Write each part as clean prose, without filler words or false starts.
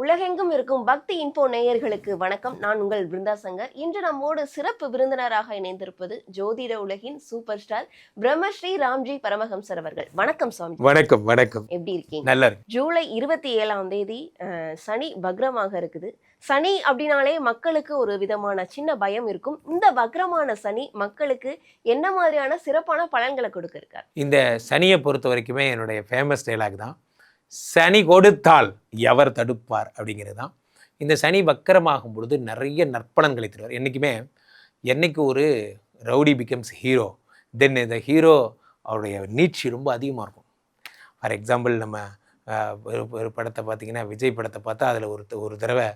உலகெங்கும் இருக்கும் பக்தி இன்போ நேயர்களுக்கு வணக்கம். நான் உங்கள் பிருந்தா சங்கர். இன்று நம்மோடு சிறப்பு விருந்தினராக இணைந்திருப்பது ஜோதிட உலகின் சூப்பர் ஸ்டார் பிரம்மஸ்ரீ ராம்ஜி பரமஹம்சர் அவர்கள். வணக்கம் சுவாமி. வணக்கம். வணக்கம். எப்படி இருக்கீங்க? நல்லா இருக்கு. ஜூலை 27 சனி வக்ரமாக இருக்குது. சனி அப்படின்னாலே மக்களுக்கு ஒரு விதமான சின்ன பயம் இருக்கும். இந்த வக்ரமான சனி மக்களுக்கு என்ன மாதிரியான சிறப்பான பலன்களை கொடுக்க இருக்கார்? இந்த சனியை பொறுத்த வரைக்குமே என்னுடைய ஃபேமஸ் டைலாக் தான், சனி கொடுத்தால் எவர் தடுப்பார் அப்படிங்கிறது தான். இந்த சனி வக்கரமாகும் பொழுது நிறைய நற்பலன்களை தருவார். என்றைக்குமே என்னைக்கு ஒரு ரவுடி பிகம்ஸ் ஹீரோ, தென் இந்த ஹீரோ அவருடைய நீட்சி ரொம்ப அதிகமாக இருக்கும். ஃபார் எக்ஸாம்பிள் நம்ம ஒரு படத்தை பார்த்திங்கன்னா, விஜய் படத்தை பார்த்தா அதில் ஒரு தடவை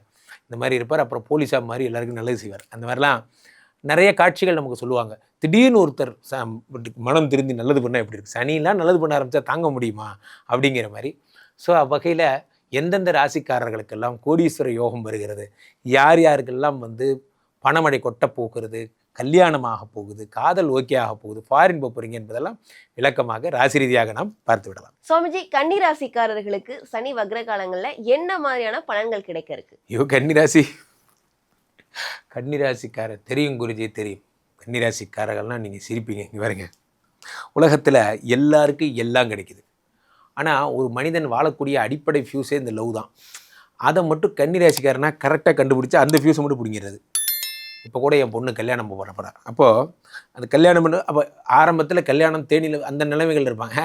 இந்த மாதிரி இருப்பார், அப்புறம் போலீஸாக மாதிரி எல்லாருக்கும் நல்லது செய்வார். அந்த மாதிரிலாம் நிறைய காட்சிகள் நமக்கு சொல்லுவாங்க. திடீர்னு ஒருத்தர் மனம் திருந்தி நல்லது பண்ணால் எப்படி இருக்குது, சனிலாம் நல்லது பண்ண ஆரம்பித்தா தாங்க முடியுமா அப்படிங்கிற மாதிரி. ஸோ அவ்வகையில் எந்தெந்த ராசிக்காரர்களுக்கெல்லாம் கோடீஸ்வர யோகம் வருகிறது, யார் யாருக்கெல்லாம் பணமழை கொட்ட போகிறது, கல்யாணமாக போகுது, காதல் ஓகே ஆக போகுது, ஃபாரின் போகிறீங்க என்பதெல்லாம் விளக்கமாக ராசி ரீதியாக நாம் பார்த்து விடலாம். சுவாமிஜி, கன்னி ராசிக்காரர்களுக்கு சனி வக்ர காலங்களில் என்ன மாதிரியான பலன்கள் கிடைக்க இருக்கு? கன்னிராசிக்காரர் தெரியும் குருஜி, தெரியும். கன்னிராசிக்காரர்கள்லாம் நீங்கள் சிரிப்பீங்க. இங்கே பாருங்க, உலகத்தில் எல்லாருக்கும் எல்லாம் கிடைக்குது. ஆனால் ஒரு மனிதன் வாழக்கூடிய அடிப்படை ஃபியூஸே இந்த லவ் தான். அதை மட்டும் கன்னிராசிக்காரனா கரெக்டாக கண்டுபிடிச்சி அந்த ஃபியூஸை மட்டும் பிடிங்கிறது. இப்போ கூட என் பொண்ணு கல்யாணம் பண்ண அப்போது அந்த கல்யாணம் பண்ண அப்போ ஆரம்பத்தில் கல்யாணம் தேனியில் அந்த நிலைமைகள் இருப்பாங்க.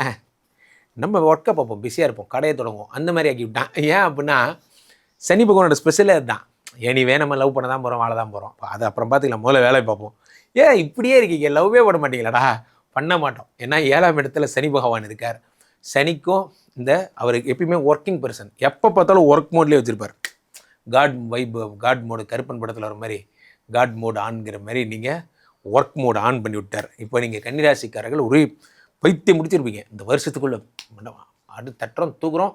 நம்ம ஒர்க்கை பார்ப்போம், பிஸியாக இருப்போம், கடையை தொடங்குவோம், அந்த மாதிரி ஆக்கி விட்டான். ஏன் அப்படின்னா சனி பகவானோட ஸ்பெஷலே அதுதான். ஏனிவே நம்ம லவ் பண்ண தான் போகிறோம், வாழ தான் போகிறோம், அது அப்புறம் பார்த்துக்கலாம், முதல்ல வேலையை பார்ப்போம். ஏன் இப்படியே இருக்கீங்க, லவ்வே போட மாட்டீங்களாடா? பண்ண மாட்டோம். ஏன்னா 7ஆம் இடத்துல சனி பகவான் இருக்கார். சனிக்கும் அவருக்கு எப்பயுமே ஒர்க்கிங் பர்சன், எப்போ பார்த்தாலும் ஒர்க் மோட்லேயே வச்சுருப்பார். காட் மோடு கருப்பன் படத்தில் வர மாதிரி காட் மோடு ஆன்கிற மாதிரி நீங்கள் ஒர்க் மோடு ஆன் பண்ணி விட்டார். இப்போ நீங்கள் கன்னிராசிக்காரர்கள் ஒரு பைத்தியம் முடிச்சிருப்பீங்க. இந்த வருஷத்துக்குள்ளே அடுத்து தட்டுறோம், தூக்குறோம்,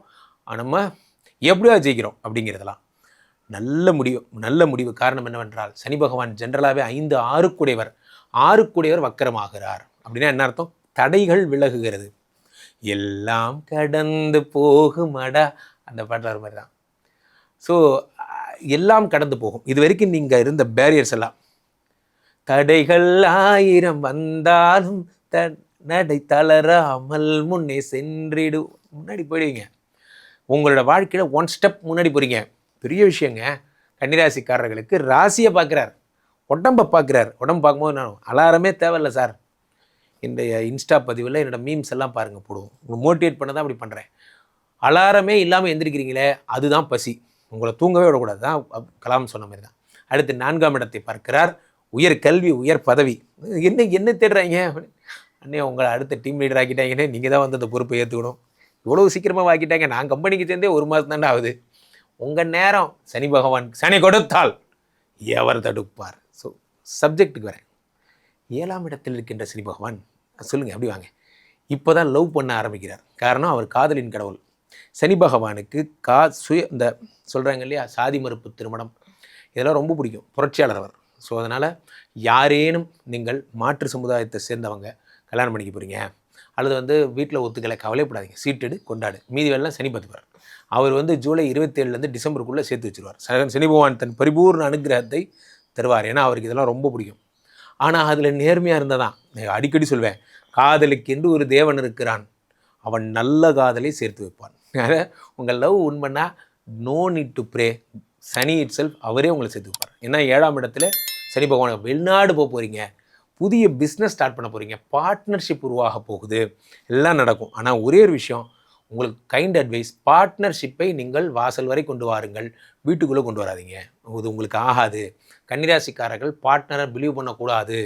நம்ம எப்படியா ஜெயிக்கிறோம் அப்படிங்கிறதெல்லாம் நல்ல முடிவு. காரணம் என்னவென்றால் சனி பகவான் ஜென்ரலாகவே 5 ஆறுக்குடையவர் வக்கரமாகிறார். அப்படின்னா என்ன அர்த்தம்? தடைகள் விலகுகிறது, எல்லாம் கடந்து போகுமடா, அந்த பாட்டில் வர மாதிரி தான். ஸோ எல்லாம் கடந்து போகும். இது வரைக்கும் நீங்கள் இருந்த பேரியர்ஸ் எல்லாம், தடைகள் 1000 வந்தாலும் நடை தளராமல் முன்னே சென்றிடு, முன்னாடி போயிடுவீங்க. உங்களோட வாழ்க்கையில் 1 ஸ்டெப் முன்னாடி போகிறீங்க. பெரிய விஷயங்க. கன்னிராசிக்காரர்களுக்கு ராசியை பார்க்குறார், உடம்பை பார்க்குறார். உடம்பு பார்க்கும்போது நான் அலாரமே தேவையில்லை சார். இந்த இன்ஸ்டா பதிவில் என்னோடய மீம்ஸ் எல்லாம் பாருங்கள், போடுவோம். உங்களுக்கு மோட்டிவேட் பண்ண தான் அப்படி பண்ணுறேன். அலாரமே இல்லாமல் எந்திரிக்கிறீங்களே, அதுதான் பசி. உங்களை தூங்கவே விடக்கூடாது தான் கலாம் சொன்ன மாதிரி தான். அடுத்து 4ஆம் இடத்தை பார்க்கிறார். உயர் கல்வி, உயர் பதவி. என்ன தேடுறாங்க அண்ணே? உங்களை அடுத்த டீம் லீடர் ஆக்கிட்டாங்கன்னே, நீங்கள் தான் அந்த பொறுப்பை ஏற்றுக்கணும். இவ்வளோ சீக்கிரமாக ஆக்கிட்டாங்க. நான் கம்பெனிக்கு சேர்ந்தே 1 மாதம் தாண்டா ஆகுது. உங்கள் நேரம் சனி பகவான் சனி கொடுத்தால் எவர் தடுப்பார். ஸோ சப்ஜெக்டுக்கு வரேன். 7ஆம் இடத்தில் இருக்கின்ற சனி பகவான், சொல்லுங்கள் அப்படி வாங்க, இப்போ தான் லவ் பண்ண ஆரம்பிக்கிறார். காரணம் அவர் காதலின் கடவுள். சனி பகவானுக்கு இந்த சொல்கிறாங்க இல்லையா, சாதி மறுப்பு திருமணம், இதெல்லாம் ரொம்ப பிடிக்கும். புரட்சியாளர் அவர். ஸோ அதனால் யாரேனும் நீங்கள் மாற்று சமுதாயத்தை சேர்ந்தவங்க கல்யாணம் பண்ணிக்க போகிறீங்க, அல்லது வீட்டில் ஒத்துக்கலை, கவலைப்படாதீங்க, சீட்டெடு கொண்டாடு, மீதி வேலைலாம் சனி பார்த்துப்பார். அவர் ஜூலை 27 டிசம்பருக்குள்ளே சேர்த்து வச்சுருவார். சனி பகவான் தன் பரிபூர்ண அனுகிரகத்தை தருவார். ஏன்னா அவருக்கு இதெல்லாம் ரொம்ப பிடிக்கும். ஆனால் அதில் நேர்மையாக இருந்தால் தான். அடிக்கடி சொல்வேன், காதலுக்கு என்று ஒரு தேவன் இருக்கிறான், அவன் நல்ல காதலை சேர்த்து வைப்பான். உங்கள் லவ் உண்மைன்னா no need to pray, Shani itself அவரே உங்களை சேர்த்து வைப்பார். ஏன்னா 7ஆம் இடத்துல சனி பகவான், வெளிநாடு போக போகிறீங்க, புதிய பிஸ்னஸ் ஸ்டார்ட் பண்ண போகிறீங்க, பார்ட்னர்ஷிப் உருவாக போகுது, எல்லாம் நடக்கும். ஆனால் ஒரே ஒரு விஷயம், உங்களுக்கு கைண்ட் அட்வைஸ், பார்ட்னர்ஷிப்பை நீங்கள் வாசல் வரை கொண்டு வாருங்கள், வீட்டுக்குள்ளே கொண்டு வராதிங்க. இது உங்களுக்கு ஆகாது. கன்னிராசிக்காரர்கள் பார்ட்னரை பிலீவ் பண்ணக்கூடாது.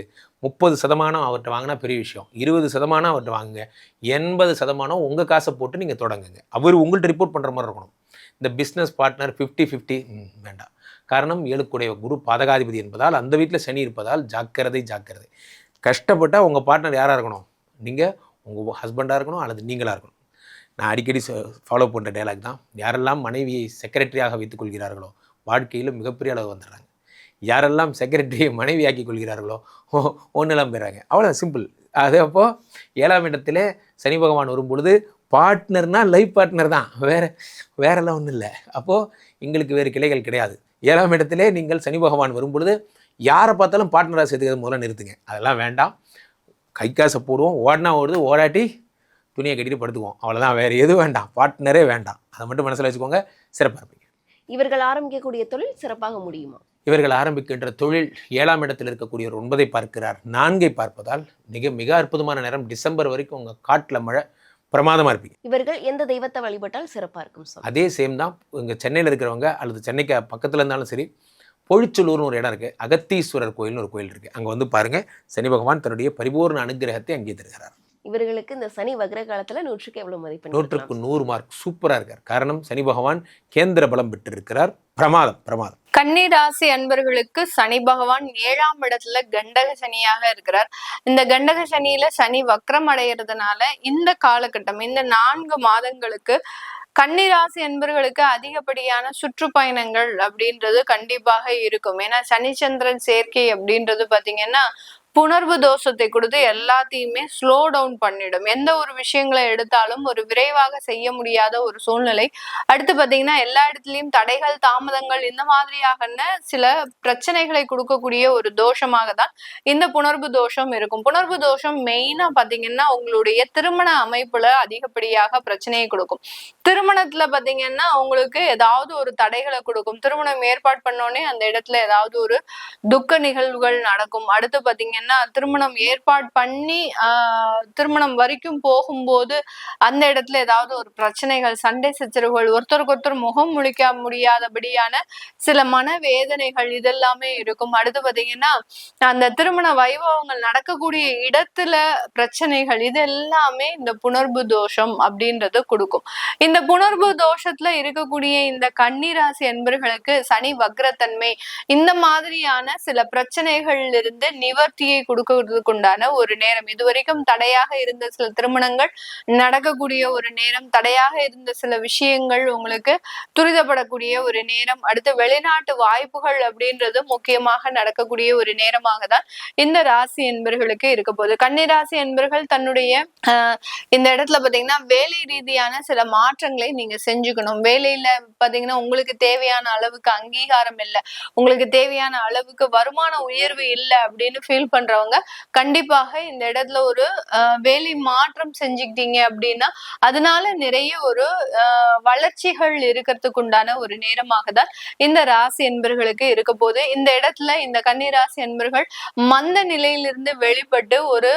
30% அவர்கிட்ட வாங்கினா பெரிய விஷயம், 20% அவர்கிட்ட வாங்குங்க, 80% உங்கள் காசை போட்டு நீங்கள் தொடங்குங்க. அவர் உங்கள்கிட்ட ரிப்போர்ட் பண்ணுற மாதிரி இருக்கணும். இந்த பிஸ்னஸ் பார்ட்னர் 50-50 வேண்டாம். காரணம் 7க்குடைய குரு பாதகாதிபதி என்பதால், அந்த வீட்டில் சனி இருப்பதால் ஜாக்கிரதை. கஷ்டப்பட்டால் உங்கள் பார்ட்னர் யாராக இருக்கணும்? நீங்கள் உங்கள் ஹஸ்பண்டாக இருக்கணும், அல்லது நீங்களாக இருக்கணும். நான் அடிக்கடி ஃபாலோ பண்ணுற டைலாக் தான், யாரெல்லாம் மனைவியை செக்ரட்டரியாக வைத்துக் கொள்கிறார்களோ வாழ்க்கையில் மிகப்பெரிய அளவு வந்துடுறாங்க. யாரெல்லாம் செக்ரட்டரியை மனைவியாக்கி கொள்கிறார்களோ ஒன்றெல்லாம் போயிடுறாங்க. அவ்வளோ சிம்பிள். அது அப்போது 7ஆம் இடத்துல சனி பகவான் வரும்பொழுது பார்ட்னர்னா லைஃப் பார்ட்னர் தான், வேறெல்லாம் ஒன்றும் இல்லை. அப்போது எங்களுக்கு வேறு கிளைகள் கிடையாது. 7ஆம் இடத்திலே நீங்கள் சனி பகவான் வரும்பொழுது யாரை பார்த்தாலும் பார்ட்னராக சேர்த்துக்கிறது முதல்ல நிறுத்துங்க. அதெல்லாம் வேண்டாம். கை காசை போடுவோம், ஓடினா ஓடுது, ஓடாட்டி துணியை கட்டிட்டு படுத்துக்குவோம், அவ்வளோதான். வேறு எதுவும் வேண்டாம், பார்ட்னரே வேண்டாம். அதை மட்டும் மனசில் வச்சுக்கோங்க. சிறப்பாக இருப்பீங்க. இவர்கள் ஆரம்பிக்கக்கூடிய தொழில் சிறப்பாக முடியுமா? இவர்கள் ஆரம்பிக்கின்ற தொழில் 7ஆம் இடத்தில் இருக்கக்கூடிய ஒரு 9ஐ பார்க்கிறார், 4ஐ பார்ப்பதால் மிக மிக அற்புதமான நேரம். டிசம்பர் வரைக்கும் உங்கள் காட்டில் மழை, பிரமாதமாக இருப்பீங்க. இவர்கள் எந்த தெய்வத்தை வழிபட்டால் சிறப்பாக இருக்கும் சார்? அதே சேம் தான். இங்கே சென்னையில் இருக்கிறவங்க அல்லது சென்னைக்கு பக்கத்தில் இருந்தாலும் சரி, பொழிச்சலூர்னு ஒரு இடம் இருக்குது, அகத்தீஸ்வரர் கோயில்னு ஒரு கோயில் இருக்குது. அங்கே வந்து பாருங்கள், சனி பகவான் தன்னுடைய பரிபூர்ண அனுகிரகத்தை அங்கே தருகிறார். இவர்களுக்கு இந்த சனி வக்ர காலத்துல 100க்கு எவ்வளவு மதிப்பெண்? 100க்கு 100 மார்க். சூப்பராக இருக்கார். காரணம், சனி பகவான் கேந்திர பலம் பெற்றிருக்கிறார். பிரமாதம். கன்னி ராசி அன்பர்களுக்கு சனி பகவான் 7ஆம் இடத்துல கண்டக சனியாக இருக்கிறார். இந்த கண்டக சனியில சனி வக்ரம் அடைகிறதுனால இந்த காலகட்டம், இந்த 4 மாதங்களுக்கு கன்னிராசி அன்பர்களுக்கு அதிகப்படியான சுற்றுப்பயணங்கள் அப்படின்றது கண்டிப்பாக இருக்கும். ஏன்னா சனிச்சந்திரன் சேர்க்கை அப்படின்றது பாத்தீங்கன்னா புணர்வு தோஷத்தை கொடுத்து எல்லாத்தையுமே ஸ்லோ டவுன் பண்ணிடும். எந்த ஒரு விஷயங்களை எடுத்தாலும் ஒரு விரைவாக செய்ய முடியாத ஒரு சூழ்நிலை. அடுத்து பாத்தீங்கன்னா எல்லா இடத்துலயும் தடைகள், தாமதங்கள், இந்த மாதிரியாக சில பிரச்சனைகளை கொடுக்கக்கூடிய ஒரு தோஷமாக தான் இந்த புணர்வு தோஷம் இருக்கும். புணர்வு தோஷம் மெயினா பாத்தீங்கன்னா உங்களுடைய திருமண அமைப்புல அதிகப்படியாக பிரச்சனையை கொடுக்கும். திருமணத்துல பாத்தீங்கன்னா உங்களுக்கு ஏதாவது ஒரு தடைகளை கொடுக்கும். திருமணம் ஏற்பாடு பண்ணோடனே அந்த இடத்துல ஏதாவது ஒரு துக்க நிகழ்வுகள் நடக்கும். அடுத்து பாத்தீங்கன்னா திருமணம் ஏற்பாடு பண்ணி திருமணம் வரைக்கும் போகும்போது அந்த இடத்துல ஏதாவது ஒரு பிரச்சனைகள், சண்டை சச்சரவுகள், ஒருத்தருக்கு ஒருத்தர் முகம் முழிக்க முடியாதபடியான சில மனவேதனைகள் இதெல்லாமே இருக்கும். அடுத்து பாத்தீங்கன்னா அந்த திருமண வைபவங்கள் நடக்கக்கூடிய இடத்துல பிரச்சனைகள், இது எல்லாமே இந்த புணர்வு தோஷம் அப்படின்றது கொடுக்கும். இந்த புணர்வு தோஷத்துல இருக்கக்கூடிய இந்த கன்னிராசி என்பர்களுக்கு சனி வக்ரத்தன்மை இந்த மாதிரியான சில பிரச்சனைகள்ல இருந்து நிவர்த்தியை கொடுக்கிறதுக்கு உண்டான ஒரு நேரம். இதுவரைக்கும் தடையாக இருந்த சில திருமணங்கள் நடக்கக்கூடிய ஒரு நேரம், தடையாக இருந்த சில விஷயங்கள் உங்களுக்கு துரிதப்படக்கூடிய ஒரு நேரம். அடுத்து வெளிநாட்டு வாய்ப்புகள் அப்படின்றது முக்கியமாக நடக்கக்கூடிய ஒரு நேரமாக தான் இந்த ராசி என்பர்களுக்கு இருக்க போகுது. கன்னிராசி என்பர்கள் தன்னுடைய இந்த இடத்துல பாத்தீங்கன்னா வேலை ரீதியான சில மாற்றங்களை நீங்க செஞ்சுக்கணும். வேலையில பாத்தீங்கன்னா உங்களுக்கு தேவையான அளவுக்கு அங்கீகாரம் இல்லை, உங்களுக்கு தேவையான அளவுக்கு வருமான உயர்வு இல்லை அப்படின்னு ஃபீல் பண்றவங்க கண்டிப்பாக இந்த இடத்துல ஒரு வேலை மாற்றம் செஞ்சுக்கிட்டீங்க அப்படின்னா அதனால நிறைய ஒரு வளர்ச்சிகள் இருக்கிறதுக்கு உண்டான ஒரு நேரமாக தான் இந்த ராசி என்பர்களுக்கு இருக்க போது. இந்த இடத்துல இந்த கன்னிராசி என்பர்கள் மந்த நிலையிலிருந்து வெளிப்பட்டு ஒரு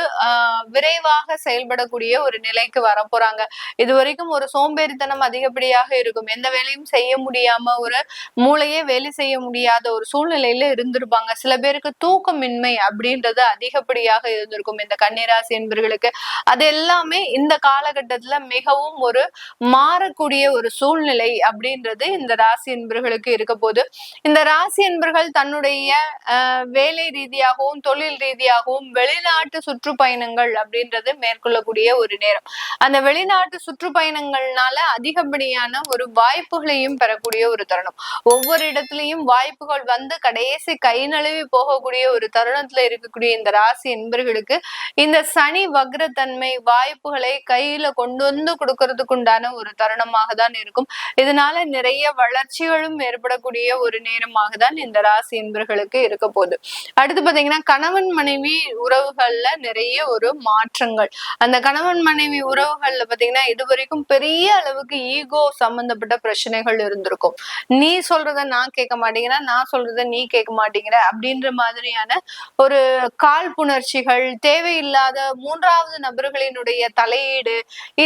விரைவாக செயல்படக்கூடிய ஒரு நிலைக்கு வர போறாங்க. இது வரைக்கும் ஒரு சோம்பேறித்தனம் அதிகப்படியாக இருக்கும். எந்த வேலையும் செய்ய முடியாம ஒரு மூளையே வேலை செய்ய முடியாத ஒரு சூழ்நிலையில இருந்திருப்பாங்க. சில பேருக்கு தூக்கமின்மை அப்படின்றது அதிகப்படியாக இருந்திருக்கும் இந்த கன்னிராசி என்பர்களுக்கு. அது எல்லாமே இந்த காலகட்டத்துல மிகவும் ஒரு மாறக்கூடிய ஒரு சூழ்நிலை அப்படின்றது இந்த ராசி என்பர்களுக்கு இருக்க போது. இந்த ராசி என்பர்கள் தன்னுடைய வேலை ரீதியாகவும் தொழில் ரீதியாகவும் வெளிநாட்டு சுற்றுப்பயணங்கள் அப்படின்றது மேற்கொள்ளக்கூடிய ஒரு நேரம். அந்த வெளிநாட்டு சுற்றுப்பயணங்கள்னால அதிகப்படியான ஒரு வாய்ப்புகளையும் பெறக்கூடிய ஒரு தருணம். ஒவ்வொரு இடத்துலயும் வாய்ப்புகள் வந்து கடைசி கை நழுவி போகக்கூடிய ஒரு தருணத்துல இருக்கக்கூடிய இந்த ராசி என்பர்களுக்கு இந்த சனி வக்ரத்தன்மை வாய்ப்புகளை கையில கொண்டு வந்து கொடுக்கறதுக்கு உண்டான ஒரு தருணமாக தான் இருக்கும். இதனால நிறைய வளர்ச்சிகளும் ஏற்படக்கூடிய ஒரு நேரமாக தான் இந்த ராசி என்பர்களுக்கு இருக்க போகுது. அடுத்து பாத்தீங்கன்னா கணவன் மனைவி உறவுகள்ல நிறைய ஒரு மாற்றங்கள். அந்த கணவன் மனைவி உறவுகள்ல பாத்தீங்கன்னா இதுவரைக்கும் பெரிய அளவுக்கு ஈகோ சம்பந்தப்பட்ட பிரச்சனைகள் இருந்திருக்கும். நீ சொல்றத நான் கேட்க மாட்டேங்கிறேன், நான் சொல்றத நீ கேட்க மாட்டேங்கிற அப்படின்ற மாதிரியான ஒரு காழ்ப்புணர்ச்சிகள், தேவையில்லாத 3வது நபர்களினுடைய தலையீடு,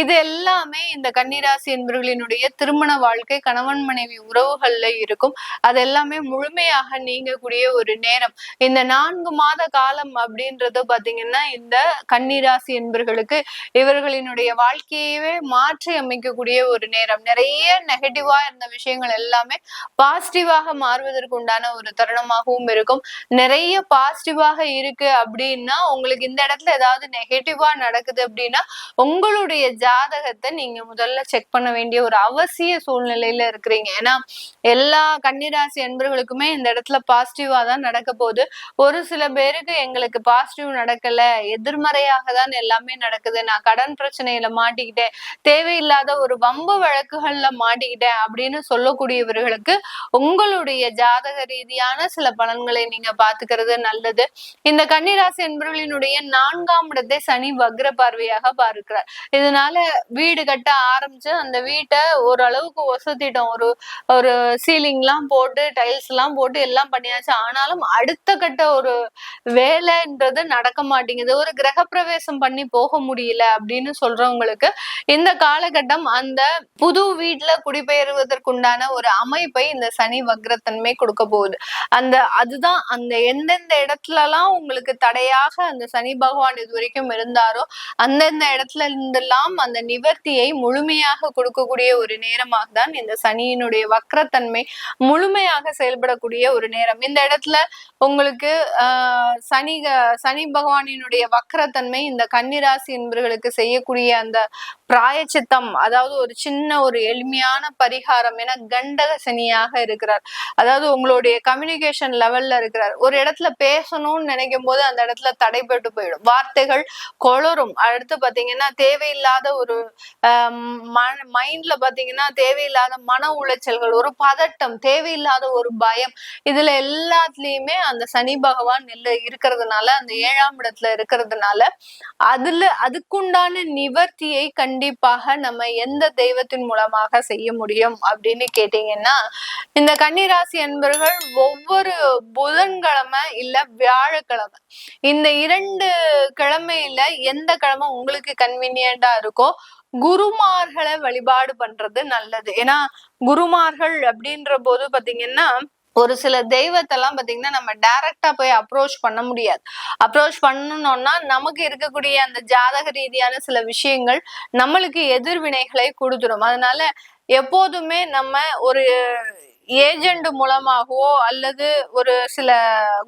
இது எல்லாமே இந்த கன்னிராசி என்பவர்களினுடைய திருமண வாழ்க்கை, கணவன் மனைவி உறவுகள்ல இருக்கும். அது எல்லாமே முழுமையாக நீங்கக்கூடிய ஒரு நேரம். இந்த 4 மாத காலம் அப்படின்றது பாத்தீங்கன்னா இந்த கன்னிராசி என்பவர்களுக்கு இவர்களினுடைய வாழ்க்கையவே மாற்றி அமைக்கக்கூடிய ஒரு நேரம். நிறைய நெகட்டிவா இருந்த விஷயங்கள் எல்லாமே பாசிட்டிவாக மாறுவதற்கு உண்டான ஒரு தருணமாகவும் இருக்கும். நிறைய பாசிட்டிவாக இருக்க இருக்கு அப்படின்னா, உங்களுக்கு இந்த இடத்துல ஏதாவது நெகட்டிவா நடக்குது அப்படின்னா, உங்களுடைய ஜாதகத்தை நீங்க முதல்ல செக் பண்ண வேண்டிய ஒரு அவசிய சூழ்நிலையில இருக்கிறீங்க. ஏன்னா எல்லா கன்னிராசி அன்பர்களுக்குமே இந்த இடத்துல பாசிட்டிவா தான் நடக்க போகுது. ஒரு சில பேருக்கு எங்களுக்கு பாசிட்டிவ் நடக்கல, எதிர்மறையாக தான் எல்லாமே நடக்குது, நான் கடன் பிரச்சனையில மாட்டிக்கிட்டேன், தேவையில்லாத ஒரு வம்பு வழக்குகள்ல மாட்டிக்கிட்டேன் அப்படின்னு சொல்லக்கூடியவர்களுக்கு உங்களுடைய ஜாதக ரீதியான சில பலன்களை நீங்க பாத்துக்கிறது நல்லது. இந்த கன்னிராசி என்பவர்களினுடைய 4ஆம் இடத்தை சனி வக்ர பார்வையாக பார்க்கிறார். இதனால வீடு கட்ட ஆரம்பிச்சு அந்த வீட்டை ஓரளவுக்கு ஒசத்திட்டோம், ஒரு ஒரு சீலிங் எல்லாம் போட்டு டைல்ஸ் எல்லாம் போட்டு எல்லாம் பண்ணியாச்சு, ஆனாலும் அடுத்த கட்ட ஒரு வேலைன்றது நடக்க மாட்டேங்குது, ஒரு கிரக பிரவேசம் பண்ணி போக முடியல அப்படின்னு சொல்றவங்களுக்கு இந்த காலகட்டம் அந்த புது வீட்டுல குடிபெயர்வதற்குண்டான ஒரு அமைப்பை இந்த சனி வக்ரத்தன்மை கொடுக்க போகுது. அதுதான் அந்த எந்தெந்த இடத்துல எல்லாம் உங்களுக்கு தடையாக அந்த சனி பகவான் இது வரைக்கும் இருந்தாரோ அந்தந்த இடத்துல இருந்தெல்லாம் அந்த நிவர்த்தியை முழுமையாக கொடுக்கக்கூடிய ஒரு நேரமாக தான் இந்த சனியினுடைய வக்ரத்தன்மை முழுமையாக செயல்படக்கூடிய ஒரு நேரம். இந்த இடத்துல உங்களுக்கு சனி பகவானினுடைய வக்ரத்தன்மை இந்த கன்னிராசி என்பவர்களுக்கு செய்யக்கூடிய அந்த பிராயச்சித்தம், அதாவது ஒரு சின்ன ஒரு எளிமையான பரிகாரம். என கண்டக சனியாக இருக்கிறார், அதாவது உங்களுடைய கம்யூனிகேஷன் லெவல்ல இருக்கிறார். ஒரு இடத்துல பேசணும்னு நினைக்கும் போது அந்த இடத்துல தடைபட்டு போயிடும், வார்த்தைகள் கொளரும். அடுத்து பாத்தீங்கன்னா தேவையில்லாத ஒரு மைண்ட்ல பாத்தீங்கன்னா தேவையில்லாத மன உளைச்சல்கள், ஒரு பதட்டம், தேவையில்லாத ஒரு பயம், இதுல எல்லாத்துலயுமே அந்த சனி பகவான் இருக்கிறதுனால, அந்த 7ஆம் இடத்துல இருக்கிறதுனால அதுக்குண்டான நிவர்த்தியை கண்டிப்பாக நம்ம எந்த தெய்வத்தின் மூலமாக செய்ய முடியும் அப்படின்னு கேட்டீங்கன்னா, இந்த கன்னிராசி என்பவர்கள் ஒவ்வொரு புதன்கிழமை இல்ல வியாழக்கிழமை, இந்த 2 கிழமையில எந்த கிழமை உங்களுக்கு கன்வீனியன்டா இருக்கோ குருமார்களை வழிபாடு பண்றது நல்லது. ஏன்னா குருமார்கள் அப்படின்ற போது பாத்தீங்கன்னா ஒரு சில தெய்வத்தெல்லாம் பாத்தீங்கன்னா நம்ம டைரக்டா போய் அப்ரோச் பண்ண முடியாது. அப்ரோச் பண்ணணும்னா நமக்கு இருக்கக்கூடிய அந்த ஜாதக ரீதியான சில விஷயங்கள் நம்மளுக்கு எதிர்வினைகளை கொடுத்துடும். அதனால எப்போதுமே நம்ம ஒரு ஏஜெண்ட் மூலமாகவோ அல்லது ஒரு சில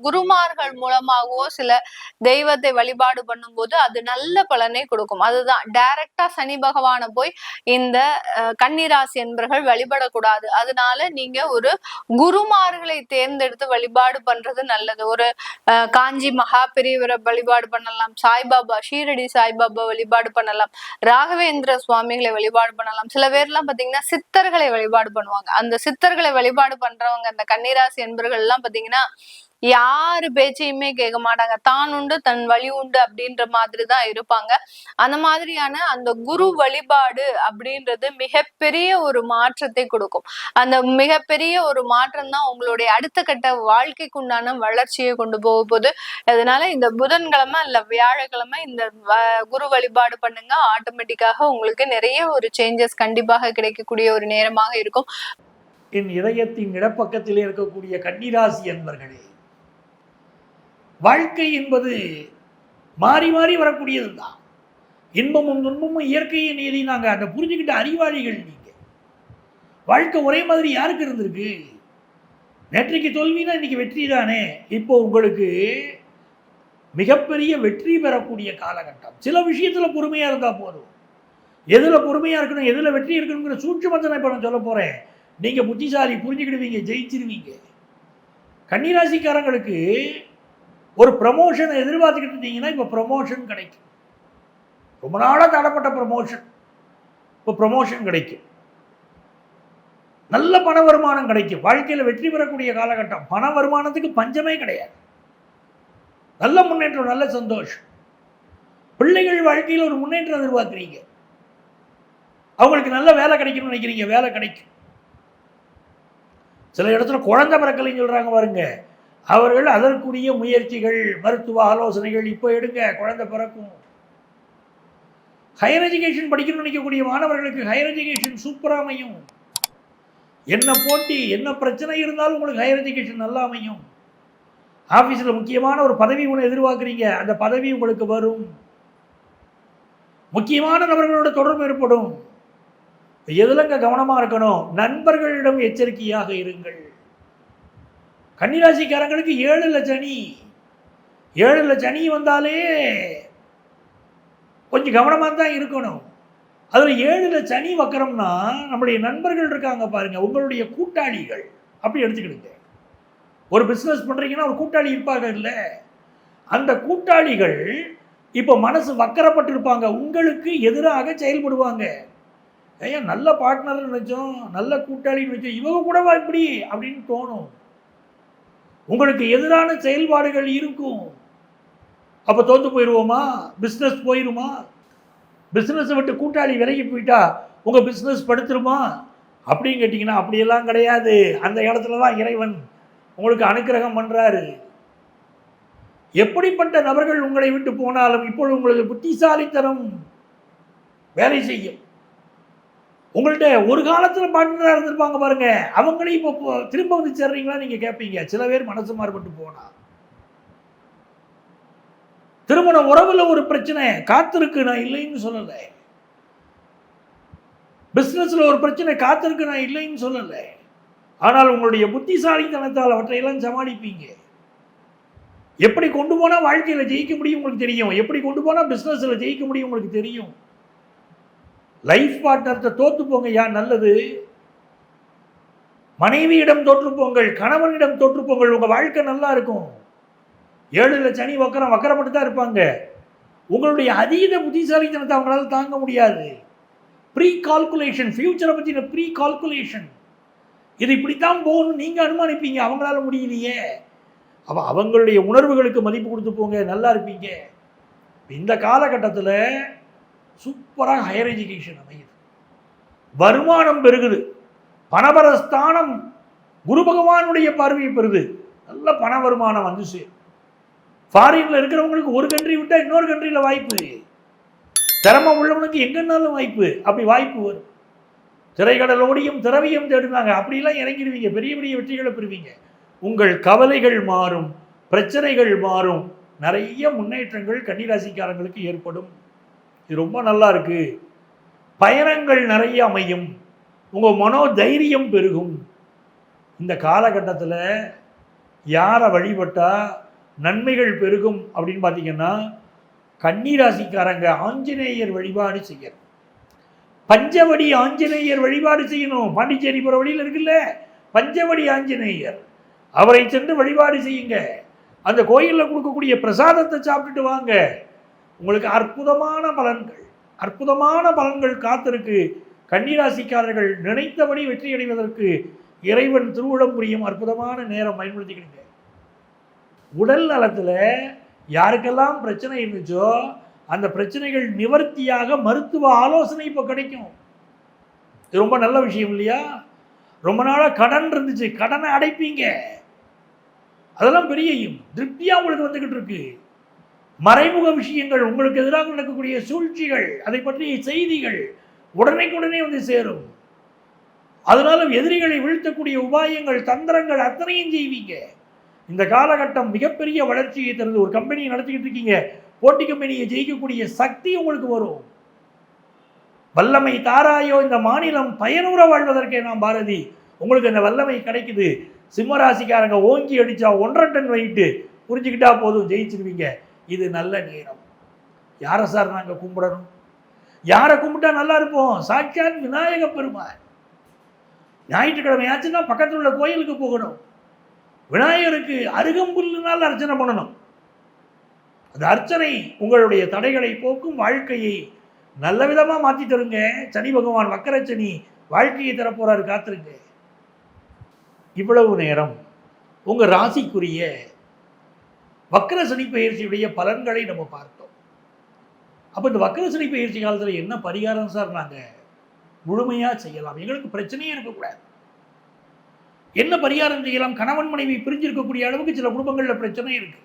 குருமார்கள் மூலமாகவோ சில தெய்வத்தை வழிபாடு பண்ணும்போது அது நல்ல பலனை கொடுக்கும். அதுதான் டைரக்டா சனி பகவானை போய் இந்த கன்னிராசி என்பவர்கள் வழிபடக்கூடாது. அதனால நீங்க ஒரு குருமார்களை தேர்ந்தெடுத்து வழிபாடு பண்றது நல்லது. ஒரு காஞ்சி மகா பெரியவரை வழிபாடு பண்ணலாம், சாய்பாபா ஷீரடி சாய்பாபா வழிபாடு பண்ணலாம், ராகவேந்திர சுவாமிகளை வழிபாடு பண்ணலாம். சில பேர்லாம் பாத்தீங்கன்னா சித்தர்களை வழிபாடு பண்ணுவாங்க. அந்த சித்தர்களை வழிபாடு பண்றவங்க அந்த கன்னிராசி என்பர்கள் எல்லாம் பாத்தீங்கன்னா யாரு பேச்சையுமே கேட்க மாட்டாங்க, தான் உண்டு தன் வழி உண்டு அப்படின்ற மாதிரிதான் இருப்பாங்க. அந்த மாதிரியான அந்த குரு வழிபாடு அப்படின்றது மிகப்பெரிய ஒரு மாற்றத்தை கொடுக்கும். அந்த மிகப்பெரிய ஒரு மாற்றம் தான் உங்களுடைய அடுத்த கட்ட வாழ்க்கைக்கு உண்டான வளர்ச்சியை கொண்டு போக போகுது. அதனால இந்த புதன்கிழமை இல்ல வியாழக்கிழமை இந்த குரு வழிபாடு பண்ணுங்க, ஆட்டோமேட்டிக்காக உங்களுக்கு நிறைய ஒரு சேஞ்சஸ் கண்டிப்பாக கிடைக்கக்கூடிய ஒரு நேரமாக இருக்கும். என் இதயத்தின் இடப்பக்கத்திலே இருக்கக்கூடிய கன்னிராசி என்பர்களே, வாழ்க்கை என்பது மாறி மாறி வரக்கூடியது தான். இன்பமும் துன்பமும் இயற்கையின் நீதி. நாங்கள் அதை புரிஞ்சுக்கிட்ட அறிவாளிகள் நீங்கள். வாழ்க்கை ஒரே மாதிரி யாருக்கு இருந்திருக்கு? நேற்றைக்கு தோல்வினா இன்னைக்கு வெற்றி தானே. இப்போ உங்களுக்கு மிகப்பெரிய வெற்றி பெறக்கூடிய காலகட்டம். சில விஷயத்தில் பொறுமையாக இருந்தால் போதும். எதில் பொறுமையாக இருக்கணும், எதில் வெற்றி இருக்கணுங்கிற சூட்சுமத்தை நான் இப்போ நான் சொல்ல போகிறேன். நீங்கள் புத்திசாலி, புரிஞ்சுக்கிடுவீங்க, ஜெயிச்சிருவீங்க. கன்னிராசிக்காரங்களுக்கு ஒரு ப்ரமோஷனை எதிர்பார்த்துக்கிட்டு இருந்தீங்கன்னா இப்போ ப்ரமோஷன் கிடைக்கும். ரொம்ப நாளாக தடப்பட்ட ப்ரமோஷன் இப்போ ப்ரமோஷன் கிடைக்கும். நல்ல பண வருமானம் கிடைக்கும். வாழ்க்கையில் வெற்றி பெறக்கூடிய காலகட்டம். பண வருமானத்துக்கு பஞ்சமே கிடையாது. நல்ல முன்னேற்றம், நல்ல சந்தோஷம். பிள்ளைகள் வாழ்க்கையில் ஒரு முன்னேற்றம் எதிர்பார்க்குறீங்க. அவங்களுக்கு நல்ல வேலை கிடைக்கணும்னு நினைக்கிறீங்க, வேலை கிடைக்கும். சில இடத்துல குழந்தை பிறக்கலைன்னு சொல்கிறாங்க பாருங்க, அவர்கள் அதற்குரிய முயற்சிகள், மருத்துவ ஆலோசனைகள் இப்போ எடுங்க, குழந்தை பிறக்கும். ஹையர் எஜுகேஷன் படிக்கணும்னு நினைக்கக்கூடிய மாணவர்களுக்கு ஹையர் எஜுகேஷன் சூப்பராக அமையும். என்ன போட்டி, என்ன பிரச்சனை இருந்தாலும் உங்களுக்கு ஹையர் எஜுகேஷன் நல்லா அமையும். ஆஃபீஸில் முக்கியமான ஒரு பதவி ஒன்று எதிர்பார்க்குறீங்க, அந்த பதவி உங்களுக்கு வரும். முக்கியமான நபர்களோட தொடர்பு ஏற்படும். எதுலங்க கவனமாக இருக்கணும்? நண்பர்களிடம் எச்சரிக்கையாக இருங்கள். கன்னிராசிக்காரங்களுக்கு 7 சனி. 7ல் சனி வந்தாலே கொஞ்சம் கவனமாக தான் இருக்கணும். அதில் 7ல் சனி வக்கரம்னா நம்முடைய நண்பர்கள் இருக்காங்க பாருங்க, உங்களுடைய கூட்டாளிகள் அப்படி எடுத்துக்கிடுங்க. ஒரு பிஸ்னஸ் பண்ணுறீங்கன்னா ஒரு கூட்டாளி இருப்பாங்க இல்லை, அந்த கூட்டாளிகள் இப்போ மனசு வக்கரப்பட்டிருப்பாங்க, உங்களுக்கு எதிராக செயல்படுவாங்க. ஏன் நல்ல பார்ட்னர் நினைச்சோம், நல்ல கூட்டாளின்னு நினைச்சோம், இவங்க கூடவா இப்படி அப்படின்னு தோணும். உங்களுக்கு எதிரான செயல்பாடுகள் இருக்கும். அப்போ தோற்று போயிடுவோமா? பிஸ்னஸ் போயிடுமா? பிஸ்னஸை விட்டு கூட்டாளி விலகி போயிட்டா உங்கள் பிஸ்னஸ் படுத்துருமா அப்படின்னு கேட்டிங்கன்னா அப்படியெல்லாம் கிடையாது. அந்த இடத்துல தான் இறைவன் உங்களுக்கு அனுக்கிரகம் பண்ணுறாரு. எப்படிப்பட்ட நபர்கள் உங்களை விட்டு போனாலும் இப்பொழுது உங்களுக்கு புத்திசாலித்தனம் வேலை செய்யும். உங்கள்கிட்ட ஒரு காலத்தில் பார்ட்னராக இருந்திருப்பாங்க பாருங்க, அவங்களையும் இப்போ திரும்ப வந்து சேர்றீங்களா நீங்கள் கேட்பீங்க. சில பேர் மனசு மாறுபட்டு போனா, திருமண உறவுல ஒரு பிரச்சனை காத்திருக்கு, நான் இல்லைன்னு சொல்லலை. பிசினஸ்ல ஒரு பிரச்சனை காத்திருக்கு, நான் இல்லைன்னு சொல்லலை. ஆனால் உங்களுடைய புத்திசாலித்தனத்தால் அவற்றையெல்லாம் சமாளிப்பீங்க. எப்படி கொண்டு போனா வாழ்க்கையில ஜெயிக்க முடியும் உங்களுக்கு தெரியும், எப்படி கொண்டு போனா பிசினஸ்ல ஜெயிக்க முடியும் உங்களுக்கு தெரியும். லைஃப் பார்ட்னர்கிட்ட தோத்து போங்க, யார் நல்லது? மனைவியிடம் தோற்றுப்போங்கள், கணவனிடம் தோற்றுப்போங்கள், உங்க வாழ்க்கை நல்லா இருக்கும். 7ல் சனி வக்கரப்பட்டு தான் இருப்பாங்க. உங்களுடைய அதீத புத்திசாலித்தனத்தை அவங்களால தாங்க முடியாது. ப்ரீ கால்குலேஷன், ஃபியூச்சரை பற்றின ப்ரீ கால்குலேஷன், இது இப்படித்தான் போகணும் நீங்க அனுமானிப்பீங்க, அவங்களால முடியலையே. அப்போ அவங்களுடைய உணர்வுகளுக்கு மதிப்பு கொடுத்து போங்க, நல்லா இருப்பீங்க. இந்த காலகட்டத்தில் சூப்பராக ஹையர் எஜுகேஷன் அமையுது, வருமானம் பெருகுது, பணபரஸ்தானம் குரு பகவானுடைய பார்வையை பெறுது, நல்ல பண வருமானம் வந்து சேரும். ஃபாரின்ல இருக்கிறவங்களுக்கு ஒரு கண்ட்ரி விட்டால் இன்னொரு கண்ட்ரியில் வாய்ப்பு, திறமை உள்ளவனுக்கு எங்கன்னாலும் வாய்ப்பு, அப்படி வாய்ப்பு வரும். திரைக்கடலோடியும் திரவியம் தேடுனாங்க, அப்படிலாம் இறங்கிடுவீங்க, பெரிய பெரிய வெற்றிகளை பெறுவீங்க. உங்கள் கவலைகள் மாறும், பிரச்சனைகள் மாறும், நிறைய முன்னேற்றங்கள் கன்னிராசிக்காரங்களுக்கு ஏற்படும். இது ரொம்ப நல்லா இருக்கு. பயணங்கள் நிறைய அமையும், உங்கள் மனோதைரியம் பெருகும். இந்த காலகட்டத்தில் யாரை வழிபட்டா நன்மைகள் பெருகும் அப்படின்னு பார்த்தீங்கன்னா, கன்னிராசிக்காரங்க ஆஞ்சநேயர் வழிபாடு செய்யணும். பஞ்சவடி ஆஞ்சநேயர் வழிபாடு செய்யணும். பாண்டிச்சேரி போகிற வழியில் இருக்குல்ல பஞ்சவடி ஆஞ்சநேயர், அவரை சென்று வழிபாடு செய்யுங்க. அந்த கோயிலில் கொடுக்கக்கூடிய பிரசாதத்தை சாப்பிட்டுட்டு வாங்க. உங்களுக்கு அற்புதமான பலன்கள் காத்திருக்கு. கன்னிராசிக்காரர்கள் நினைத்தபடி வெற்றி அடைவதற்கு இறைவன் திருவுளம் புரியும் அற்புதமான நேரம், பயன்படுத்திக்கிடுங்க. உடல் நலத்தில் யாருக்கெல்லாம் பிரச்சனை இருந்துச்சோ அந்த பிரச்சனைகள் நிவர்த்தியாக மருத்துவ ஆலோசனை இப்போ கிடைக்கும். இது ரொம்ப நல்ல விஷயம் இல்லையா? ரொம்ப நாளாக கடன் இருந்துச்சு, கடனை அடைப்பீங்க. அதெல்லாம் பெரிய திருப்தியாக உங்களுக்கு வந்துக்கிட்டு இருக்கு. மறைமுக விஷயங்கள், உங்களுக்கு எதிராக நடக்கக்கூடிய சூழ்ச்சிகள், அதை பற்றிய செய்திகள் உடனே வந்து சேரும். அதனால எதிரிகளை வீழ்த்தக்கூடிய உபாயங்கள், தந்திரங்கள் அத்தனையும் செய்வீங்க. இந்த காலகட்டம் மிகப்பெரிய வளர்ச்சியை தருது. ஒரு கம்பெனியை நடத்திக்கிட்டு இருக்கீங்க, போட்டி கம்பெனியை ஜெயிக்கக்கூடிய சக்தி உங்களுக்கு வரும். வல்லமை தாராயோ இந்த மாநிலம் பயனுற வாழ்வதற்கே நாம் பாரதி, உங்களுக்கு அந்த வல்லமை கிடைக்குது. சிம்மராசிக்காரங்க ஓங்கி அடிச்சா 1.5 டன் வெயிட்டு புரிஞ்சுக்கிட்டா போதும், ஜெயிச்சிருவீங்க. இது நல்ல நேரம். யாரை சார் நாங்கள் கும்பிடணும்? யாரை கும்பிட்டா நல்லா இருப்போம்? சாட்சாத் விநாயக பெருமாள். ஞாயிற்றுக்கிழமை ஆச்சுன்னா பக்கத்தில் உள்ள கோயிலுக்கு போகணும். விநாயகருக்கு அருகம்புல்லினால் அர்ச்சனை பண்ணணும். அந்த அர்ச்சனை உங்களுடைய தடைகளை போக்கும், வாழ்க்கையை நல்ல விதமாக மாற்றி தருங்க. சனி பகவான் வக்கரச்சனி வாழ்க்கையை தரப்போறாரு, காத்திருங்க. இவ்வளவு நேரம் உங்கள் ராசிக்குரிய வக்கர சனி பயிற்சியுடைய பலன்களை நம்ம பார்த்தோம். அப்போ இந்த வக்கர சனி பயிற்சி காலத்தில் என்ன பரிகாரம் சார் நாங்கள் முழுமையாக செய்யலாம், எங்களுக்கு பிரச்சனையே இருக்கக்கூடாது, என்ன பரிகாரம் செய்யலாம்? கணவன் மனைவி பிரிஞ்சிருக்கக்கூடிய அளவுக்கு சில குடும்பங்களில் பிரச்சனை இருக்கு.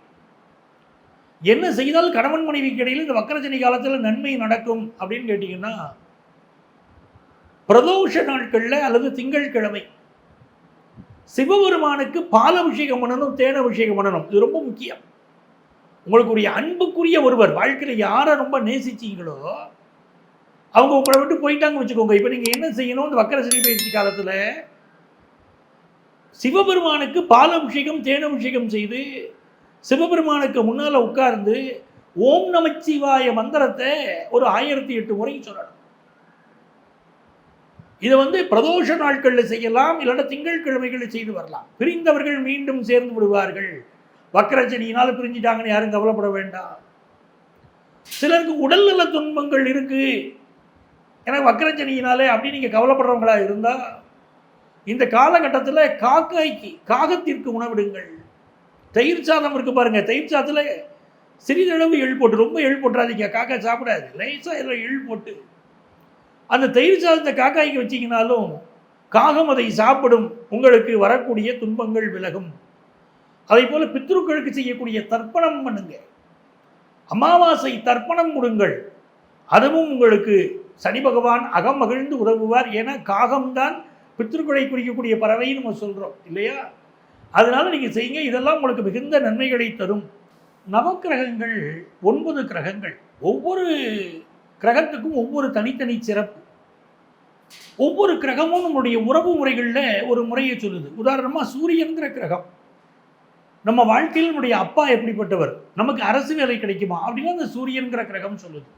என்ன செய்தால் கணவன் மனைவிக்கு இடையில் இந்த வக்கரசனி காலத்தில் நன்மை நடக்கும் அப்படின்னு கேட்டீங்கன்னா, பிரதோஷ நாட்களில் அல்லது திங்கட்கிழமை சிவபெருமானுக்கு பாலபிஷேகம் பண்ணணும், தேனபிஷேகம் பண்ணணும். இது ரொம்ப முக்கியம். உங்களுக்குரிய அன்புக்குரிய ஒருவர், வாழ்க்கையில் யாரை ரொம்ப நேசிச்சீங்களோ அவங்க உங்களை விட்டு போயிட்டாங்க வச்சுக்கோங்க. இப்போ நீங்கள் என்ன செய்யணும்? இந்த வக்கரசனி பயிற்சி காலத்தில் சிவபெருமானுக்கு பாலபிஷேகம் தேனபிஷேகம் செய்து சிவபெருமானுக்கு முன்னால் உட்கார்ந்து ஓம் நமச்சிவாய மந்திரத்தை ஒரு 1008 முறை சொல்லணும். இதை பிரதோஷ நாட்களில் செய்யலாம், இல்லைன்னா திங்கட்கிழமைகளில் செய்து வரலாம். பிரிந்தவர்கள் மீண்டும் சேர்ந்து விடுவார்கள். வக்கரச்சனியினால் பிரிஞ்சிட்டாங்கன்னு யாரும் கவலைப்பட வேண்டாம். சிலருக்கு உடல்நல துன்பங்கள் இருக்கு, ஏன்னா வக்கரச்சனியினாலே அப்படி நீங்கள் கவலைப்படுறவங்களா இருந்தால் இந்த காலகட்டத்தில் காகத்திற்கு உணவிடுங்கள். தயிர் சாதம் இருக்கு பாருங்க, தயிர் சாதத்தில் சிறிதளவு எள் போட்டு, ரொம்ப எள் போட்டுறாதீங்க, காக்கா சாப்பிடாது. லேசாக எள் போட்டு அந்த தயிர் சாதத்தை காக்காய்க்கு வச்சிங்கனாலும் காகம் அதை சாப்பிடும். உங்களுக்கு வரக்கூடிய துன்பங்கள் விலகும். அதே போல பித்ருக்களுக்கு செய்யக்கூடிய தர்ப்பணம் பண்ணுங்க, அமாவாசை தர்ப்பணம் கொடுங்கள். அதுவும் உங்களுக்கு சனி பகவான் அகம் மகிழ்ந்து உதவுவார். ஏன்னா காகம்தான் பித்ருக்களை குறிக்கக்கூடிய பறவைன்னு நம்ம சொல்கிறோம் இல்லையா? அதனால நீங்கள் செய்யுங்க, இதெல்லாம் உங்களுக்கு மிகுந்த நன்மைகளை தரும். நவக்கிரகங்கள் 9 கிரகங்கள். ஒவ்வொரு கிரகத்துக்கும் ஒவ்வொரு தனித்தனி சிறப்பு. ஒவ்வொரு கிரகமும் நம்முடைய உறவு முறைகளில் ஒரு முறையை சொல்லுது. உதாரணமாக சூரியன்கிற கிரகம் நம்ம வாழ்க்கையில் நம்முடைய அப்பா எப்படிப்பட்டவர், நமக்கு அரசு வேலை கிடைக்குமா அப்படின்னா அந்த சூரியன்கிற கிரகம் சொல்லுது.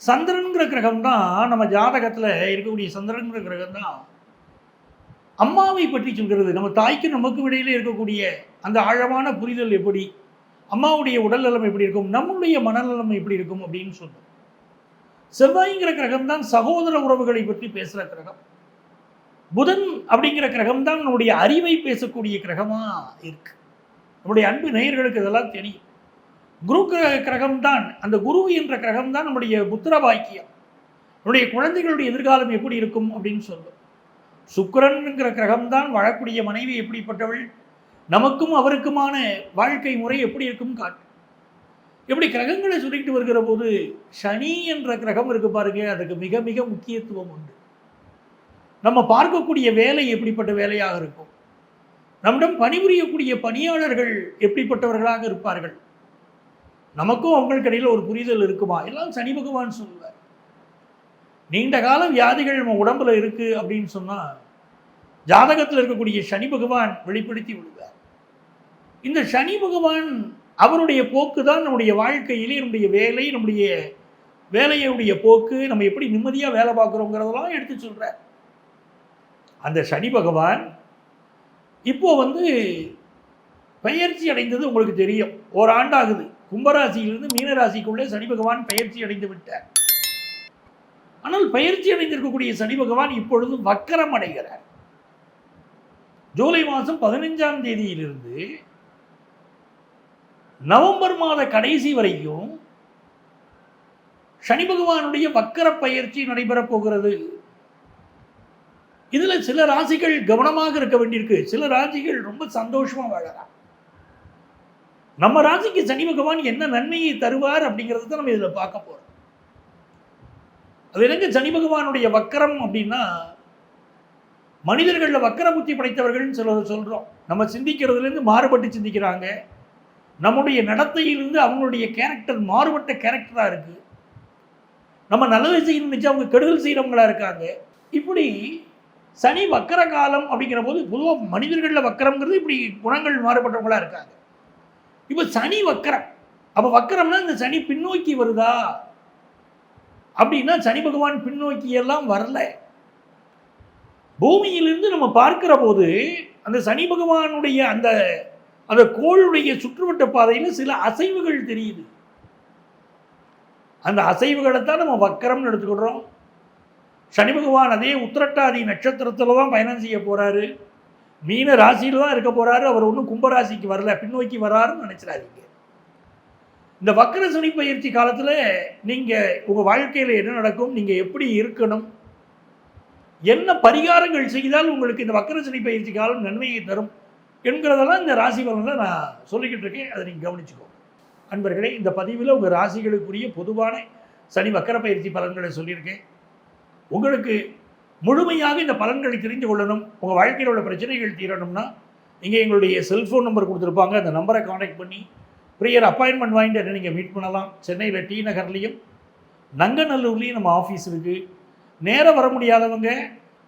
சந்திரன்கிற கிரகம் தான் நம்ம ஜாதகத்தில் இருக்கக்கூடிய சந்திரன்கிற கிரகம் தான் அம்மாவை பற்றி சொல்கிறது. நம்ம தாய்க்கு நமக்கு இடையிலே இருக்கக்கூடிய அந்த ஆழமான புரிதல் எப்படி, அம்மாவுடைய உடல் நலம் எப்படி இருக்கும், நம்முடைய மனநலம் எப்படி இருக்கும் அப்படின்னு சொல்லும். செவ்வாய்ங்கிற கிரகம் தான் சகோதர உறவுகளை பற்றி பேசுகிற கிரகம். புதன் அப்படிங்கிற கிரகம் தான் நம்முடைய அறிவை பேசக்கூடிய கிரகமாக இருக்கு. நம்முடைய அன்பு நேயர்களுக்கு இதெல்லாம் தெரியும். குரு கிரகம் தான், அந்த குரு என்ற கிரகம் தான் நம்முடைய புத்திர பாக்கியம், நம்முடைய குழந்தைகளுடைய எதிர்காலம் எப்படி இருக்கும் அப்படின்னு சொல்லும். சுக்கிரன்கிற கிரகம் தான் வாழக்கூடிய மனைவி எப்படிப்பட்டவள், நமக்கும் அவருக்குமான வாழ்க்கை முறை எப்படி இருக்கும் காட்டு. எப்படி கிரகங்களை சொல்லிட்டு வருகிற போது சனி என்ற கிரகம் இருக்கு பாருங்க, அதுக்கு மிக மிக முக்கியத்துவம் உண்டு. நம்ம பார்க்கக்கூடிய வேலை எப்படிப்பட்ட வேலையாக இருக்கும், நம்மிடம் பணிபுரியக்கூடிய பணியாளர்கள் எப்படிப்பட்டவர்களாக இருப்பார்கள், நமக்கும் அவங்களுக்கு இடையில் ஒரு புரிதல் இருக்குமா, எல்லாம் சனி பகவான் சொல்லுவார். நீண்ட கால வியாதிகள் நம்ம உடம்புல இருக்கு அப்படின்னு சொன்னால் ஜாதகத்தில் இருக்கக்கூடிய சனி பகவான் வெளிப்படுத்தி விடுவார். இந்த சனி பகவான் அவருடைய போக்கு தான் நம்முடைய வாழ்க்கையிலே, நம்முடைய வேலை, நம்முடைய வேலையுடைய போக்கு, நம்ம எப்படி நிம்மதியாக வேலை பார்க்குறோங்கிறதெல்லாம் எடுத்து சொல்கிறார். அந்த சனி பகவான் இப்போ பெயர்ச்சி அடைந்தது உங்களுக்கு தெரியும். ஓராண்டாகுது. கும்பராசியிலிருந்து மீனராசிக்குள்ளே சனி பகவான் பெயர்ச்சி அடைந்து விட்டார். ஆனால் பெயர்ச்சி அடைந்திருக்கக்கூடிய சனி பகவான் இப்பொழுது வக்கரம் அடைகிறார். ஜூலை மாதம் 15ஆம் தேதியிலிருந்து நவம்பர் மாத கடைசி வரைக்கும் சனி பகவானுடைய வக்கர பயிற்சி நடைபெறப் போகிறது. இதுல சில ராசிகள் கவனமாக இருக்க வேண்டியிருக்கு. சில ராசிகள் ரொம்ப சந்தோஷமா வாழலாம். நம்ம ராசிக்கு சனி பகவான் என்ன நன்மையை தருவார் அப்படிங்கிறது தான் நம்ம இதுல பார்க்க போறோம். அது எனக்கு சனி பகவானுடைய வக்கரம் அப்படின்னா, மனிதர்களில் வக்கர புத்தி படைத்தவர்கள் சிலர் சொல்றோம். நம்ம சிந்திக்கிறதுலேருந்து மாறுபட்டு சிந்திக்கிறாங்க. நம்முடைய நடத்தையிலிருந்து அவங்களுடைய கேரக்டர் மாறுபட்ட கேரக்டராக இருக்குது. நம்ம நல்லது செய்யணும்னு நினச்சா அவங்க கெடுதல் செய்கிறவங்களா இருக்காங்க. இப்படி சனி வக்கர காலம் அப்படிங்கிற போது பொதுவாக மனிதர்களில் வக்கரம்ங்கிறது இப்படி குணங்கள் மாறுபட்டவங்களா இருக்காங்க. இப்போ சனி வக்கரம், அப்போ வக்கரம்னா இந்த சனி பின்னோக்கி வருதா அப்படின்னா சனி பகவான் பின்னோக்கி எல்லாம் வரல. பூமியிலிருந்து நம்ம பார்க்கிற போது அந்த சனி பகவானுடைய அந்த கோளுடைய சுற்றுவட்ட பாதையில் சில அசைவுகள் தெரியுது. அந்த அசைவுகளை தான் நம்ம வக்கரம்னு எடுத்துக்கிடுறோம். சனி பகவான் அதே உத்திரட்டாதி நட்சத்திரத்தில் தான் பயணம் செய்ய போகிறாரு. மீன ராசியில் தான் இருக்க போகிறாரு. அவர் ஒன்றும் கும்பராசிக்கு வரல, பின்னோக்கி வராருன்னு நினச்சிடாதீங்க. இந்த வக்கர சனி பயிற்சி காலத்தில் நீங்கள் உங்கள் வாழ்க்கையில் என்ன நடக்கும், நீங்கள் எப்படி இருக்கணும், என்ன பரிகாரங்கள் செய்தால் உங்களுக்கு இந்த வக்கர சனி பயிற்சி காலம் நன்மையை தரும் என்கிறதெல்லாம் இந்த ராசி பலனில் நான் சொல்லிக்கிட்டு இருக்கேன். அதை நீங்கள் கவனிச்சுக்கோங்க. அன்பர்களே, இந்த பதிவில் உங்கள் ராசிகளுக்குரிய பொதுவான சனி வக்கர பயிற்சி பலன்களை சொல்லியிருக்கேன். உங்களுக்கு முழுமையாக இந்த பலன்களை தெரிந்து கொள்ளணும், உங்கள் வாழ்க்கையில் உள்ள பிரச்சனைகள் தீரணும்னா நீங்கள் எங்களுடைய செல்ஃபோன் நம்பர் கொடுத்துருப்பாங்க. அந்த நம்பரை காண்டாக்ட் பண்ணி ப்ரேயர் அப்பாயின்மெண்ட் வாங்கிட்டு என்ன நீங்கள் மீட் பண்ணலாம். சென்னையில் டி நகர்லேயும் நங்கநல்லூர்லேயும் நம்ம ஆஃபீஸ் இருக்குது. நேராக வர முடியாதவங்க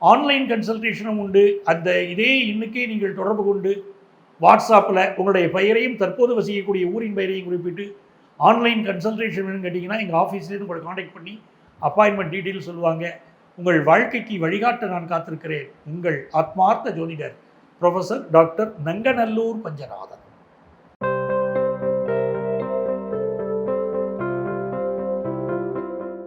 ஆன்லைன் கன்சல்டேஷனும் உண்டு. அந்த இதே இன்னைக்கே நீங்கள் தொடர்பு கொண்டு வாட்ஸ்அப்பில் உங்களுடைய பெயரையும் தற்போது வசிக்கக்கூடிய ஊரின் பெயரையும் குறிப்பிட்டு ஆன்லைன் கன்சல்டேஷன் வேணும்னு கேட்டிங்கன்னா எங்கள் ஆஃபீஸ்லேருந்து உங்களை காண்டாக்ட் பண்ணி அப்பாயின்மெண்ட் டீட்டெயில் சொல்லுவாங்க. உங்கள் வாழ்க்கைக்கு வழிகாட்ட நான் காத்திருக்கிறேன். உங்கள் ஆத்மார்த்த ஜோதிடர் ப்ரொஃபஸர் டாக்டர் நங்கநல்லூர் பஞ்சநாதன்.